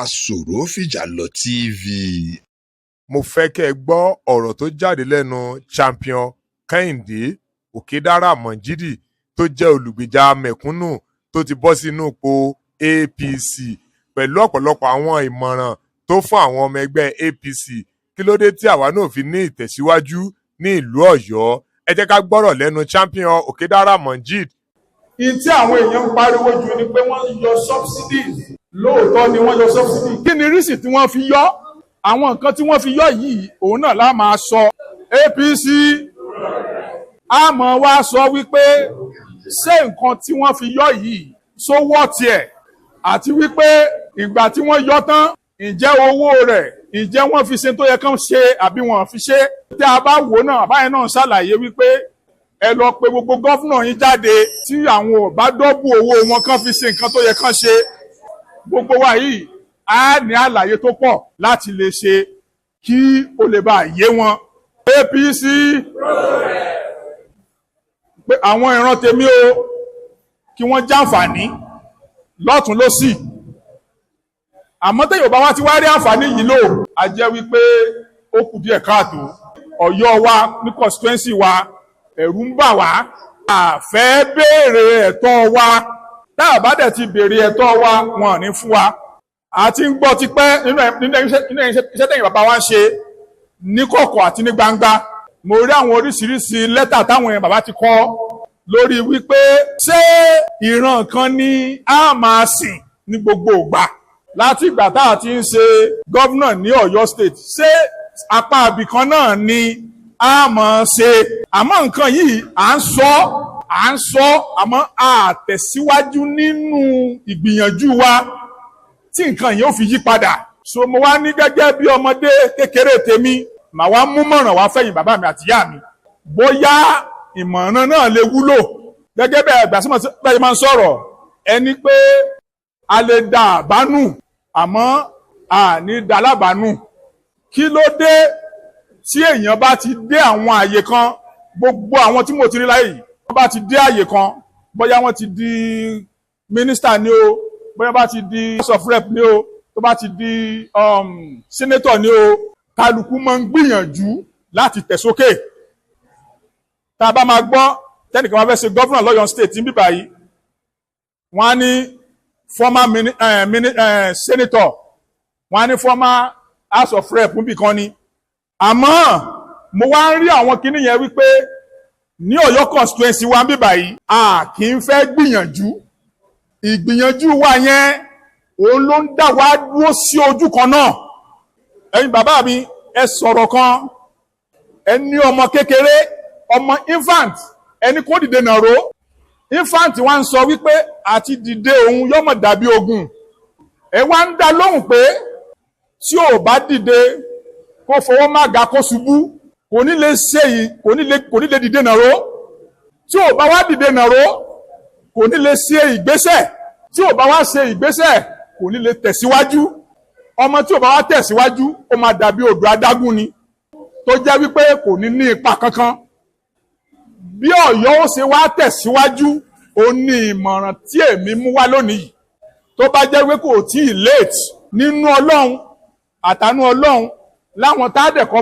Asọ̀rọ̀ fìjà lọ TV. Mo fẹ́ kẹ́ ẹ gbọ́ ọ̀rọ̀ tó jáde lẹ́nu Champion Kẹ́hìndé Òkèdára-Mọ̀jídì tó jẹ́ olùgbèjà mẹ̀kúnnù tó ti bọ́ sínú ipò APC pẹ̀lú ọ̀pọ̀lọpọ̀ àwọn ìmọ̀ràn tó fún àwọn ọmọ ẹgbẹ́ APC kí ló dé tí àwa náà fi ní ìtẹ̀síwájú ní ìlú Ọ̀yọ́. Ẹ jẹ́ ká gbọ́rọ̀ lẹ́nu Champion Òkèdára-Mọ̀jídì. In tí àwọn èèyàn ń pariwo jù ni pé wọ́n yọ subsidies. Lóòótọ́ ni wọ́n yọ subsidy. Kí ni rísì tí wọ́n fi yọ? Àwọn nǹkan tí wọ́n fi yọ yìí òun náà la máa sọ. APC a máa wá sọ wípé ṣé nǹkan tí wọ́n fi yọ yìí sówọ́ tiẹ̀ àti wípé ìgbà tí wọ́n yọ tán ǹjẹ́ owó rẹ̀ ǹjẹ́ wọ́n fi ṣe tó yẹ kán ṣe àbí wọ́n fi ṣe. Tí a bá wò náà báyìí náà ṣàlàyé wípé ẹ lọ pe gbogbo gọ́fúnà yín jáde tí àwọn ò bá dọ́bù owó wọn kán fi ṣe nǹkan tó yẹ kán ṣe. Gbogbo wa yìí a ní àlàyé tó pọ̀ láti lè ṣe kí ó lè bá yé wọn. APC pé àwọn ìran tèmi o kí wọ́n jàǹfààní lọ́tún lósì. Àmọ́ tẹ́ Yorùbá wá ti wá rí àǹfààní yìí lò a jẹ́ wípé ó kù díẹ̀ káàtó. Ọ̀yọ́ wa ní constituency wa ẹ̀rù ń bà wá. A fẹ́ béèrè ẹ̀tọ́ wa. Tá a bá dẹ̀ ti béèrè ẹ̀tọ́ wa wọn ní fún wa. A ti ń gbọ́ tipẹ́ nínú iṣẹ́ tẹ̀yìn bàbá wa ń ṣe ní kọ̀kọ̀ àti ní gbangba. Mo rí àwọn oríṣiríṣi lẹ́tà táwọn èèyàn bàbá ti kọ lórí wípé ṣé ìran kan ni a máa sìn ní gbogbo ìgbà láti ìgbà tá a ti ń ṣe gọ́vnà ní Ọ̀yọ́ state ṣé apá abìkan náà ni a máa ṣe. Àmọ́ nǹkan yìí à ń sọ àmọ́ a tẹ̀síwájú nínú ìgbìyànjú wa tí nǹkan yìí ó fi yí padà. So mo wá ní gẹ́gẹ́ bí ọmọdé kékeré tèmi màá wá mú mọ̀ràn wá fẹ̀yìn bàbá mi àti ìyá mi bóyá ìmọ̀ràn náà lè wúlò. Gẹ́gẹ́ bẹ́ẹ̀ ẹgbà sí bẹ́ẹ̀ máa ń sọ̀rọ̀ ẹni pé a lè da àbánù àmọ́ a ní da lábàánù. Kí ló dé tí èèyàn bá ti dé àwọn àyè kan gbogbo àwọn tí mo ti rí láyé yìí wọ́n bá ti dé àyè kan bóyá wọ́n ti di mínísítà ni o bóyá bá ti di house of rep ni o tó bá ti di senator ni o kálukú máa ń gbìyànjú láti tẹ̀sókè. Tá a bá máa gbọ́ tẹ́nìkan máa fẹ́ ṣe gọ́fúnà lọ́yọ̀ state ní bíbá yìí wọ́n á ní former senator wọ́n á ní former house of rep níbì kan ni. Àmọ́ mo wá ń rí àwọn kinní yẹn wípé ní Ọ̀yọ́ constituency wa bíbá yìí a kì í fẹ́ gbìyànjú. Ìgbìyànjú wa yẹn òun ló ń dá wa dúró sí ojú kan náà. Ẹ̀yin bàbá mi ẹ sọ̀rọ̀ kan ẹ ní ọmọ kékeré ọmọ infant ẹni kó dìde nàró infant wa ń sọ wípé àti dìde òun yọmọ dàbí ogun. Ẹ wá ń dá lóhùn pé tí ò bá dìde kó fọwọ́ má ga kó ṣubú kò ní lè ṣe yìí kò ní lè dìde nàró. Tí ò bá wá dìde nàró kò ní lè ṣe ìgbésẹ̀ tí ò bá wá ṣe ìgbésẹ̀ kò ní lè tẹ̀síwájú. Ọmọ tí ò bá wá tẹ̀síwájú ó máa dàbí odò adágún ni tó jẹ́ wípé kò ní ní ipa kankan. Bí Ọ̀yọ́ ó ṣe wá tẹ̀síwájú ó ní ìmọ̀ràn tí èmi mú wá lónìí tó bá jẹ́ wípé kò tí ì late nínú Ọlọ́run àtànú Ọlọ́run láwọn tádẹ̀kọ́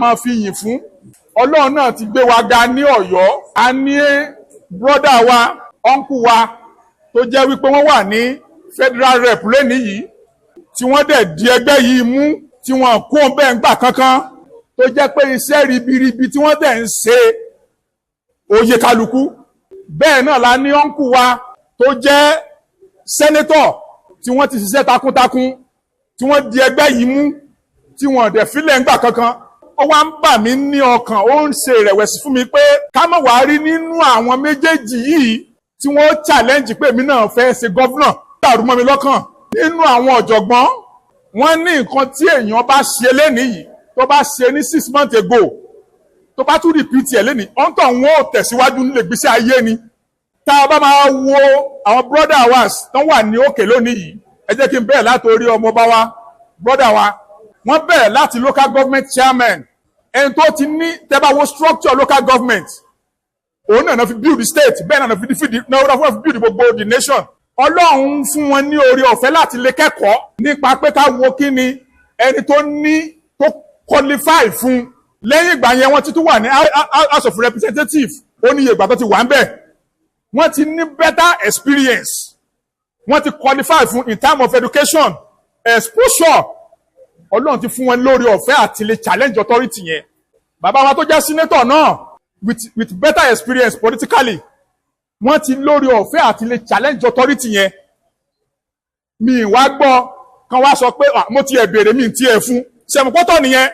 máa fi yìn fún. Ọlọ́run náà ti gbé wa ga ní Ọ̀yọ́. A ní brọ́dà wa ọ́nkù wa tó jẹ́ wípé wọ́n wà ní federal rep lẹ́ni yìí tí wọ́n dẹ̀ di ẹgbẹ́ yìí mú tí wọ́n kó bẹ́ẹ̀ ń gbà kankan tó jẹ́ pé iṣẹ́ ribiribi tí wọ́n dẹ̀ ń ṣe oyè kálukú. Bẹ́ẹ̀ náà la ní ọ́nkù wa tó jẹ́ sẹ́nétọ̀ tí wọ́n ti ṣiṣẹ́ takuntakun tí wọ́n di ẹgbẹ́ yìí mú tí wọ́n dẹ̀ fílẹ̀ ń gbà kankan. Ó wá ń bà mí ní ọkàn ó ń ṣe ìrẹ̀wẹ̀sì fún mi pé ká má wá rí nínú àwọn méjèèjì yìí tí wọ́n challenge pé èmi náà fẹ́ ṣe gọ́fúnà dàrú mọ́ mi lọ́kàn. Nínú àwọn ọ̀jọ̀gbọ́n wọ́n ní nǹkan tí èèyàn bá ṣe lénìí yìí tó bá ṣe ní 6 months ago tó bá tún repeat ẹ̀ lénìí ọ̀ǹtọ̀ wọn ò tẹ̀síwájú nílé gbèsè ayé ni. Tá a bá máa wo àwọn brother wa tó wà ní òkè lónìí yìí ẹ jẹ́ kí n bẹ̀rẹ̀ látòrí ọmọ bá wa brother wa wọ́n bẹ̀rẹ̀ láti local government chairman ẹni tó ti ní tẹ́bá wo structure local government òun náà fi build the state bẹ́ẹ̀ náà fi build gbogbo the nation Ọlọ́run fún wọn ní oore ọ̀fẹ́ láti lè kẹ́kọ̀ọ́ nípa pé ká wo kí ni ẹni tó qualify fún. Lẹ́yìn ìgbà yẹn wọ́n ti tún wà ní House of Representatives, ó ní iye ìgbà tó ti wà ń bẹ̀. Wọ́n ti ní better experience, wọ́n ti qualify fún in terms of education, exposure. Ọlọ́run ti fún wọn lórí ọ̀fẹ́ àti lè challenge authority yẹn. Bàbá wa tó jẹ́ senator náà with better experience politically, wọ́n ti lórí ọ̀fẹ́ àti lè challenge authority yẹn. Mi wá gbọ́ kan wá sọ pé mo ti ẹ̀ béèrè mi ti ẹ̀ fún sẹ̀mùpọ́tọ̀ nìyẹn.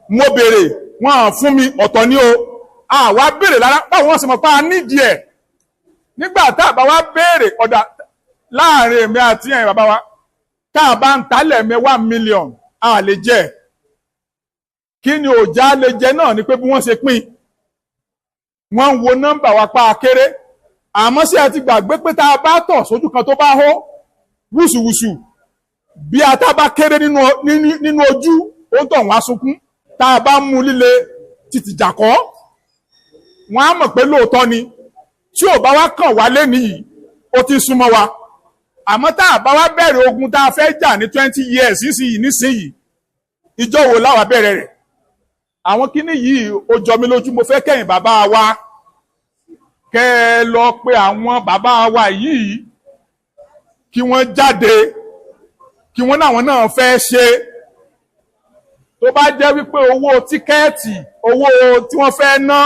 Mo béèrè wọ́n fún mi ọ̀tọ̀ ní o. Àwa béèrè lára báwo wọ́n sì mọ̀ pa nídìí ẹ̀. Nígbà tá a bá wá béèrè ọ̀dà láàrin èmi àti ẹ̀yin bàbá wa, tá a bá ń talẹ̀ mi 1 million a lè jẹ. Kí ni òjá lè jẹ náà ni pé bí wọ́n ṣe pín. Wọ́n ń wo nọ́mbà wa pa kéré. Àmọ́ sí ẹ ti gbàgbé pé tá a bá tọ̀ sójú kan tó bá hó wùsùwùsù, bí ata bá kéré nínú ojú ó ń tọ̀ wọ́n á sunkún. Tá a bá mú líle títí jàkọ́, wọ́n á mọ̀ pé lóòótọ́ ni. Tí ò bá wá kàn wá lẹ́ni yìí ó ti súnmọ́ wa. Àmọ́ tá a bá wá bẹ̀rẹ̀ ogun tá a fẹ́ jà ní 20 years nísìnyìí, ìjọ wo láwa bẹ̀rẹ̀ rẹ̀. Àwọn kíní yìí ó jọ mí lójú. Mo fẹ́ kẹ́yìn bàbá wa kẹ́ ẹ lọ pé àwọn bàbá wa yìí kí wọ́n jáde, kí wọ́n náà fẹ́ ṣe. Tó bá jẹ́ wípé owó tíkẹ́ẹ̀tì, owó tí wọ́n fẹ́ ná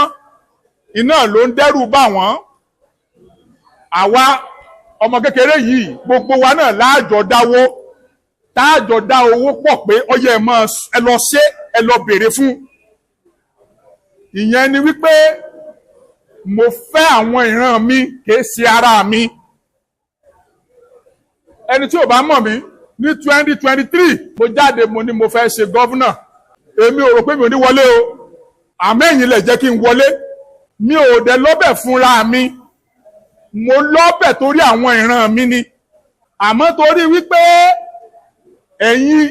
iná ló ń dẹ́rù bà wọ́n. Àwa ọmọ kékeré yìí gbogbo wa náà láàjọ dáwó, táàjọ dá owó pọ̀ pé ọyẹ ẹ lọ ṣe, ẹ lọ béèrè fún. Ìyẹn ni wípé mo fẹ́ àwọn ìran mi kìí ṣe ara mi. Ẹni tí ò bá mọ̀ mí ní 2023 mo jáde mo ní mo fẹ́ ṣe gọ́vnà. Èmi ò rò pé mi ò ní wọlé o, àmọ́ ẹ̀yin lẹ jẹ́ kí n wọlé. Mi ò dẹ̀ lọ́bẹ̀ fúnra mi, mo lọ́bẹ̀ torí àwọn ìran mi ni. Àmọ́ torí wípé ẹ̀yin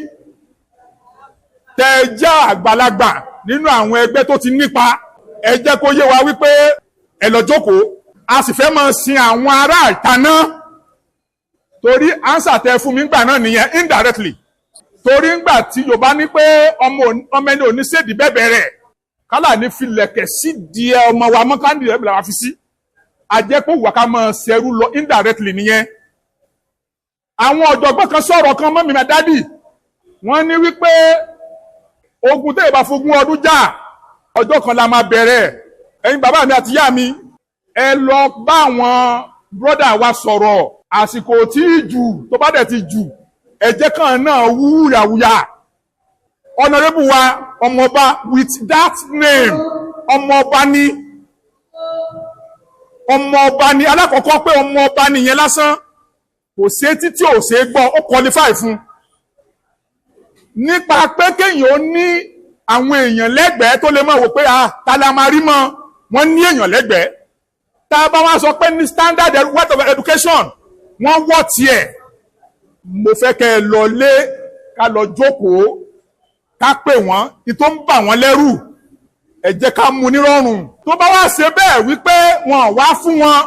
tẹ́ jẹ́ àgbàlagbà nínú àwọn ẹgbẹ́ tó ti nípa, ẹ jẹ́ kó yé wa wípé ẹ lọ jókòó. A sì fẹ́ máa sin àwọn ará ìtaná. Torí ánsà tẹ fún mi ńgbà náà nìyẹn indirectly. Torí ńgbà tí Yorùbá ní pé ọmọ ẹni ò ní ṣèdí bẹ́ẹ̀ rẹ̀, kálà ní filẹ̀kẹ̀ sí díẹ̀ ọmọ wa mọ́ káńdì rẹ̀ bìlà wá fi sí. A jẹ́ pé òwúwa ká máa ṣẹrú lọ indirectly nìyẹn. Àwọn ọ̀jọ̀gbọ́n kan sọ̀rọ̀ kan mọ́ mi máa dádì. Wọ́n ní wípé ogun tẹ́ ìbá fogún ọdún jà, ọjọ́ kan la máa bẹ̀rẹ̀. Ẹ̀yin bàbá mi àti ìyá mi, ẹ lọ bá àwọn brọ́dà wa sọ̀rọ̀. Àsìkò tí jù tó bá dẹ̀ ti jù, ẹ̀jẹ̀ kan náà wúyàwúyà. Honorable wa ọmọọba with that name, ọmọọba ni. Ọmọọba ni alákọ̀ọ́kọ́ pé ọmọọba nìyẹn lásán. Kò sí etí tí ò ṣe gbọ́, ó qualify fún. Nípa pé kéèyàn ó ní àwọn èèyàn lẹ́gbẹ̀ẹ́ tó lè máa wò pé ta la máa rí mọ́, wọ́n ní èèyàn lẹ́gbẹ̀ẹ́. Tá a bá wá sọ pé ní standard word of education, wọ́n wọ́ tiẹ̀. Mo fẹ́ kẹ́ ẹ lọ lé ká lọ jókòó, ká pè wọ́n, ní tó ń bà wọ́n lẹ́rù, ẹ jẹ́ ká mú nírọ̀rùn. Tó bá wá ṣe bẹ́ẹ̀ wípé wọn wá fún wọn,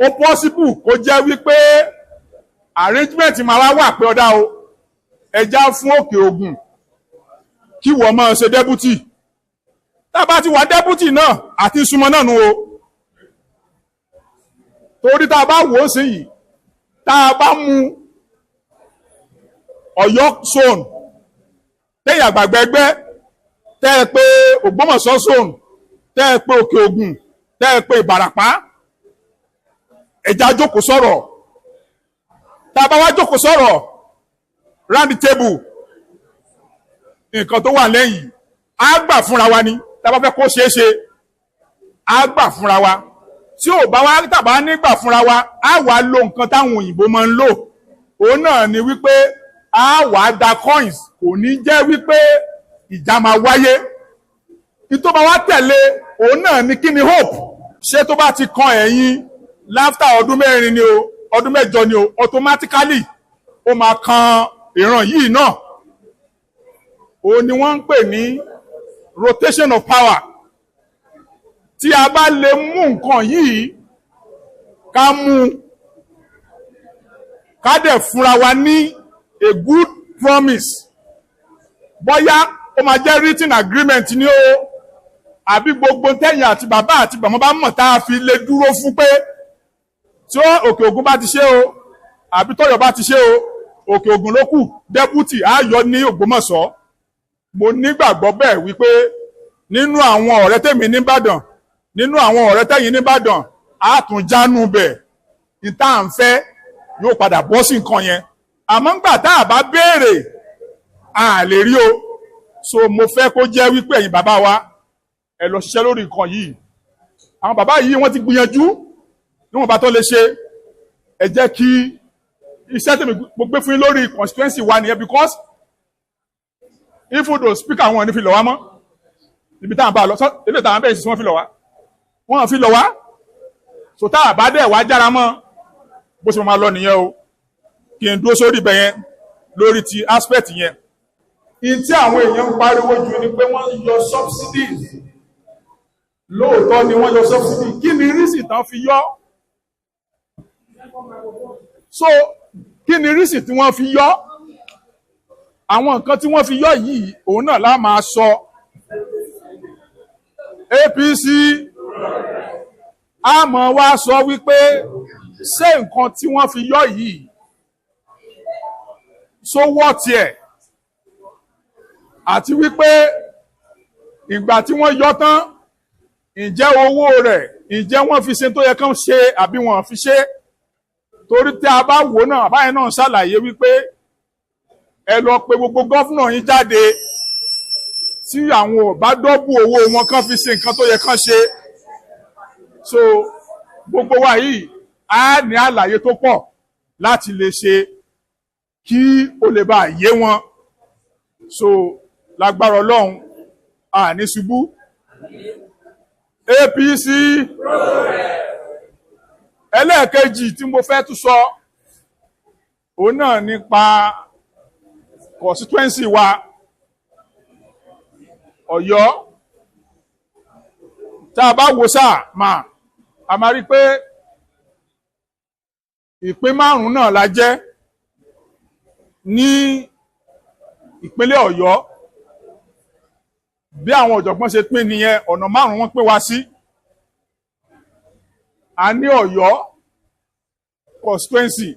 ó possible kó jẹ́ wípé arrangement máa wá wà pé ọ̀dà o, ẹja fún Òkè Ògùn kí wọ́n máa ṣe deputy. Tá a bá ti wà deputy náà àti súnmọ́ náà nù o. Torí tá a bá wò ó sí yìí, tá a bá mú Ọ̀yọ́ zone, tẹ́yìn àgbàgbà ẹgbẹ́, tẹ́ ẹ pé Ògbómọ̀ṣọ́ zone, tẹ́ ẹ pé Òkè Ògùn, tẹ́ ẹ pé Ìbàràpá, ẹja jókòó sọ̀rọ̀. Tá a bá wá jókòó sọ̀rọ̀ round the table, nǹkan tó wà lẹ́yìn á gbà fúnra wa ni. Tá a bá fẹ́ kó ṣeé ṣe, á gbà fúnra wa. Tí ò bá wá tàbá nígbà fúnra wa, á wá lo nǹkan táwọn òyìnbó máa ń lò. Òun náà ni wípé á wá da coins, kò ní jẹ́ wípé ìjà máa wáyé. Ìtọ́ bá wá tẹ̀lé òun náà ni kí ni hope. Ṣé tó bá ti kan ẹ̀yìn láftà ọdún 4 ni o, ọdún 8 ni o, automatically ó máa kan ìran yìí náà. Òun ni wọ́n ń pè ní rotation of power. Tí a bá lè mú nǹkan yìí ká mú ká dẹ̀ fúnra wa ní a good promise bóyá ó máa jẹ́ written agreement ní o àbí gbogbo tẹ̀yìn àti bàbá àti bàmọ́ bá mọ̀ tá a fi lè dúró fún pé tí Òkè Ògùn bá ti ṣe o àbí tọ́yọ̀ bá ti ṣe o Òkè Ògùn ló kù dẹ́pútì àyọ ní Ògbómọ̀ṣọ́. Mo nígbàgbọ́ bẹ́ẹ̀ wípé nínú àwọn ọ̀rẹ́ tèmi nìbàdàn nínú àwọn ọ̀rẹ́ tẹ̀yìn nìbàdàn àtúnjánú bẹ̀ ìta à ń fẹ́ yóò padà bọ́ sí nǹkan yẹn àmọ́ ńgbà tá a bá béèrè a lè rí o. So mo fẹ́ kó jẹ́ wípé ẹ̀yin bàbá wa ẹ lọ ṣiṣẹ́ lórí nǹkan yìí. Àwọn bàbá yìí wọ́n ti gbìyànjú níwọ̀n bá tó lè ṣe. Ẹ jẹ́ kí iṣẹ́ tèmi mo gbé fún yín lórí constituency wa nìyẹn because if o do speaker wọn ò ní fi lọ wá mọ́ ibi táwọn bá lọ ilé táwọn bẹ́ẹ̀ sì wọ́n fi lọ wá wọ́n fi lọ wá so tá a bá dẹ̀ wá jára mọ́ bó ṣe máa lọ nìyẹn o kí n dúró sórí ibẹ̀ yẹn lórí ti aspect yẹn. In tí àwọn èèyàn ń pariwo jù ni pé wọ́n yọ subsidies lóòótọ́ ni wọ́n yọ subsidies kí ni rísì tán fi yọ so kí ni rísì tí wọ́n fi yọ àwọn nǹkan tí wọ́n fi yọ yìí òun náà la máa sọ. APC a mọ̀ wá sọ wípé ṣé nǹkan tí wọ́n fi yọ yìí so wọ́ tiẹ̀ àti wípé ìgbà tí wọ́n yọ tán ǹjẹ́ owó rẹ̀ ǹjẹ́ wọ́n fi ṣe tó yẹ kán ṣe àbí wọ́n fi ṣe torí tí a bá wò náà báyìí náà ṣàlàyé wípé ẹ lọ pé gbogbo gọ́fúnà yín jáde tí àwọn ò bá dọ́bù owó wọn kán fi ṣe nǹkan tó yẹ kán ṣe. So gbogbo wa yìí á ní àlàyé tó pọ̀ láti lè ṣe kí ó lè bá yé wọn. So lágbára Ọlọ́run àní ṣubú. APC ẹlẹ́ẹ̀kejì tí mo fẹ́ tún sọ òun náà nípa constituency wa Ọ̀yọ́ tá a bá wo sáà a máa rí pé ìpín 5 náà la jẹ́ ní ìpínlẹ̀ Ọ̀yọ́ bí àwọn ọ̀jọ̀gbọ́n ṣe pín nìyẹn ọ̀nà 5 wọ́n pín wa sí. A ní Ọ̀yọ́ constituency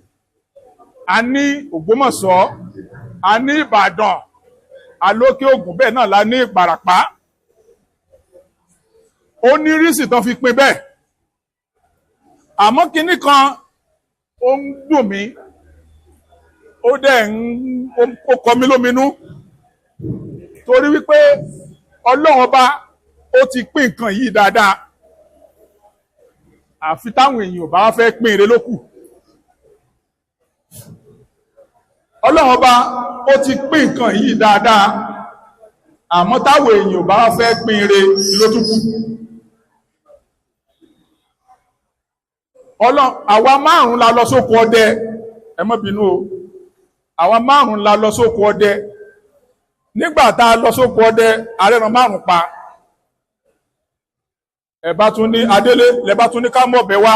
a ní Ògbómọ̀ṣọ́ a ní Ìbàdàn Alókè Ògùn bẹ́ẹ̀ náà la ní Ìbàràpá. Ó ní rísì tán fi pín bẹ́ẹ̀ àmọ́ kinní kan ó ń dùn mí ó dẹ̀ ó kọ mí lóminú torí wípé Ọlọ́run ọba ó ti pín nǹkan yìí dáadáa àfi táwọn èèyàn bá fẹ́ pín ire lókù. Ọlọ́run ọba ó ti pín nǹkan yìí dáadáa àmọ́ táwọn èèyàn bá fẹ́ pín ire lótùkù. Àwa 5 la lọ sóko ọdẹ ẹ má bínú o àwa 5 la lọ sóko ọdẹ nígbà tá a lọ sóko ọdẹ àrẹ́ràn 5 pa ẹ bá tún ní adélé lẹ bá tún ní ká mọ̀bẹ wá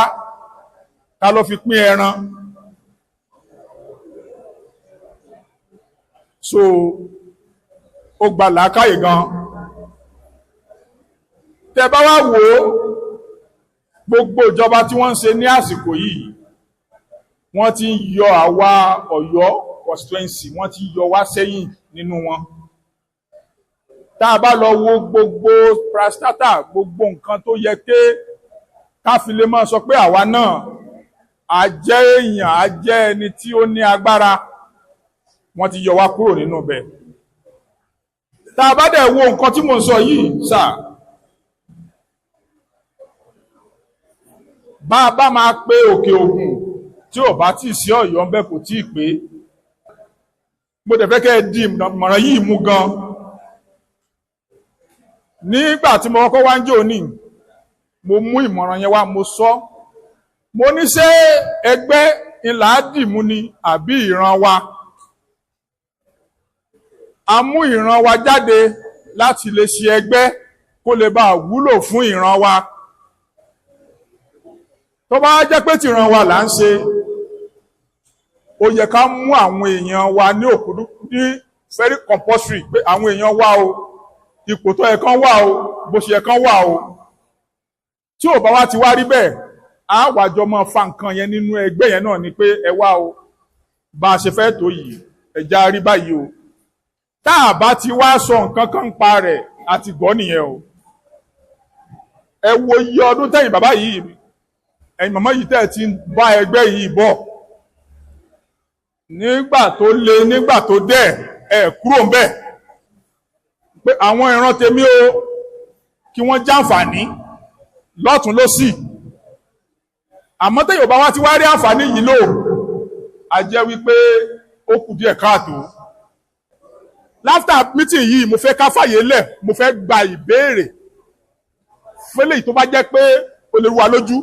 ká lọ fi pín ẹran. So ó gba làákàyè gan tẹ bá wá wò ó gbogbo ìjọba tí wọ́n ń ṣe ní àsìkò yìí wọ́n ti ń yọ àwa Ọ̀yọ́ constituency wọ́n ti yọ wá sẹ́yìn nínú wọn. Tá a bá lọ wo gbogbo prastata gbogbo nǹkan tó yẹ ká fi lè máa sọ pé àwa náà a jẹ́ èèyàn a jẹ́ ẹni tí ó ní agbára wọ́n ti yọ wá kúrò nínú bẹ̀. Tá a bá dẹ̀ wo nǹkan tí mo sọ yìí sáà bá a bá máa pé Òkè Ògùn tí ò bá tí sí Ọ̀yọ́ ń bẹ kò tí ì pé. Mo dẹ̀ fẹ́ kẹ́ ẹ di ìmọ̀ràn yìí mú gan. Nígbà tí mo kọ́kọ́ wá ń jò ní mo mú ìmọ̀ràn yẹn wá mo sọ mo ní ṣé ẹgbẹ́ ìlà dìmú ni àbí ìran wa. A mú ìran wa jáde láti lè ṣe ẹgbẹ́ kó lè bá wúlò fún ìran wa. Tó bá jẹ́ pé tìran wa là ń ṣe ó yẹ ká mú àwọn èèyàn wa ní òkúdú ní very compulsory pé àwọn èèyàn wá o ipò tó yẹ kán wà o bó ṣe yẹ kán wà o tí ò bá wá ti wá rí bẹ́ẹ̀ á wàjọ máa fa nǹkan yẹn nínú ẹgbẹ́ yẹn náà ni pé ẹ wá o bá a ṣe fẹ́ tó yìí ẹja rí báyìí o tá a bá ti wá sọ nǹkan kan pa rẹ̀ àti gbọ́ nìyẹn o ẹ wo iye ọdún tẹ̀yìn bàbá yìí ẹ̀yin màmá yìí tẹ̀ ti bá ẹgbẹ́ yìí bọ̀ nígbà tó le nígbà tó dẹ̀ ẹ kúrò ń bẹ̀ pé àwọn ìran tèmi o kí wọ́n jàǹfààní lọ́tún lósì àmọ́ tẹ́yìn bá wá ti wá rí àǹfààní yìí lò a jẹ́ wípé ó kù díẹ̀ káàtó láfítà mítìn yìí mo fẹ́ ká fàyè lẹ̀ mo fẹ́ gba ìbéèrè fẹ́lẹ̀ tó bá jẹ́ pé ó lè rú wa lójú.